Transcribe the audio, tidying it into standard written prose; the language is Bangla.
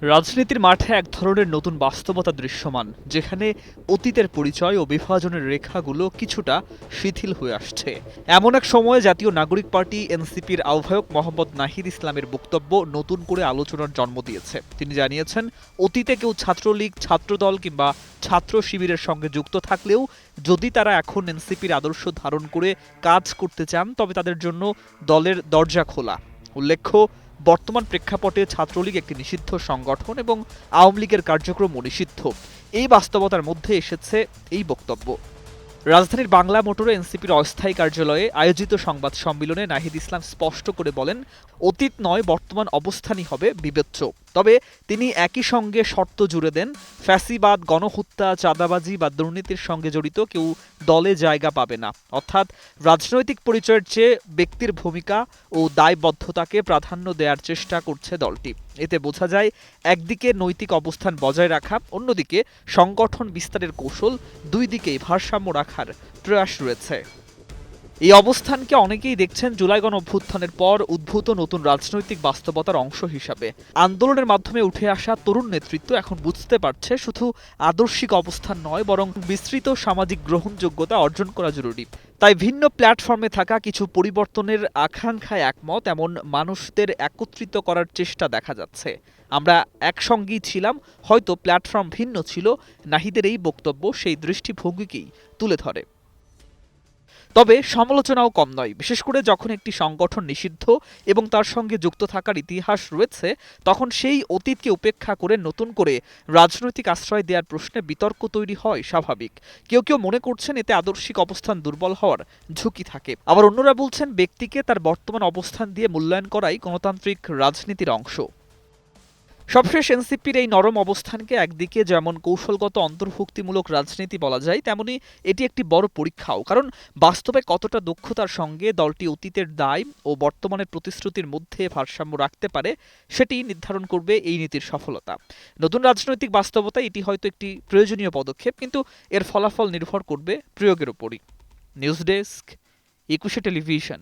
রাজনীতির মাঠে এক ধরনের নতুন বাস্তবতা দৃশ্যমান, যেখানে অতীতের পরিচয় ও বিভাজনের রেখাগুলো কিছুটা শিথিল হয়ে আসছে। এমন এক সময়ে জাতীয় নাগরিক পার্টি এনসিপির আহ্বায়ক মোহাম্মদ নাহিদ ইসলামের বক্তব্য নতুন করে আলোচনার জন্ম দিয়েছে। তিনি জানিয়েছেন, অতীতে কেউ ছাত্রলীগ, ছাত্রদল কিংবা ছাত্র শিবিরের সঙ্গে যুক্ত থাকলেও যদি তারা এখন এনসিপির আদর্শ ধারণ করে কাজ করতে চান, তবে তাদের জন্য দলের দরজা খোলা। উল্লেখ্য, বর্তমান প্রেক্ষাপটে ছাত্রলীগ একটি নিষিদ্ধ সংগঠন এবং আওয়ামী লীগের কার্যক্রমও নিষিদ্ধ। এই বাস্তবতার মধ্যে এসেছে এই বক্তব্য। রাজধানীর বাংলা মোটরে এনসিপির অস্থায়ী কার্যালয়ে আয়োজিত সংবাদ সম্মেলনে নাহিদ ইসলাম স্পষ্ট করে বলেন, অতীত নয়, বর্তমান অবস্থানই হবে বিবেচ্য। তবে তিনি একই সঙ্গে শর্ত জুড়ে দেন, ফ্যাসিবাদ, গণহত্যা, চাঁদাবাজি বা দুর্নীতির সঙ্গে জড়িত কেউ দলে জায়গা পাবে না। অর্থাৎ রাজনৈতিক পরিচয়ের চেয়ে ব্যক্তির ভূমিকা ও দায়বদ্ধতাকে প্রাধান্য দেওয়ার চেষ্টা করছে দলটি। এতে বোঝা যায়, একদিকে নৈতিক অবস্থান বজায় রাখা, অন্যদিকে সংগঠন বিস্তারের কৌশল, দুই দিকেই ভারসাম্য রাখার প্রয়াস রয়েছে। এই অবস্থানকে অনেকেই দেখছেন জুলাই গণঅভ্যুত্থানের পর উদ্ভূত নতুন রাজনৈতিক বাস্তবতার অংশ হিসাবে। আন্দোলনের মাধ্যমে উঠে আসা তরুণ নেতৃত্ব এখন বুঝতে পারছে, শুধু আদর্শিক অবস্থান নয়, বরং বিস্তৃত সামাজিক গ্রহণযোগ্যতা অর্জন করা জরুরি। তাই ভিন্ন প্ল্যাটফর্মে থাকা কিছু পরিবর্তনের আকাঙ্ক্ষায় একমত এমন মানুষদের একত্রিত করার চেষ্টা দেখা যাচ্ছে। আমরা একসঙ্গেই ছিলাম, হয়তো প্ল্যাটফর্ম ভিন্ন ছিল। নাহিদের এই বক্তব্য সেই দৃষ্টিভঙ্গিকেই তুলে ধরে। তবে সমালোচনাও কম নয়, বিশেষ করে যখন একটি সংগঠন নিষিদ্ধ এবং তার সঙ্গে যুক্ত থাকার ইতিহাস রয়েছে, তখন সেই অতীতকে উপেক্ষা করে নতুন করে রাজনৈতিক আশ্রয় দেওয়ার প্রশ্নে বিতর্ক তৈরি হয় স্বাভাবিক। কেউ কেউ মনে করছেন এতে আদর্শিক অবস্থান দুর্বল হওয়ার ঝুঁকি থাকে, আবার অন্যরা বলছেন ব্যক্তিকে তার বর্তমান অবস্থান দিয়ে মূল্যায়ন করাই গণতান্ত্রিক রাজনীতির অংশ। সবশেষ এনসিপির এই নরম অবস্থানকে একদিকে যেমন কৌশলগত অন্তর্ভুক্তিমূলক রাজনীতি বলা যায়, তেমনি এটি একটি বড় পরীক্ষাও। কারণ বাস্তবে কতটা দক্ষতার সঙ্গে দলটি অতীতের দায় ও বর্তমানের প্রতিশ্রুতির মধ্যে ভারসাম্য রাখতে পারে, সেটি নির্ধারণ করবে এই নীতির সফলতা। নতুন রাজনৈতিক বাস্তবতায় এটি হয়তো একটি প্রয়োজনীয় পদক্ষেপ, কিন্তু এর ফলাফল নির্ভর করবে প্রয়োগের উপরই। নিউজ ডেস্ক, ২১শে টেলিভিশন।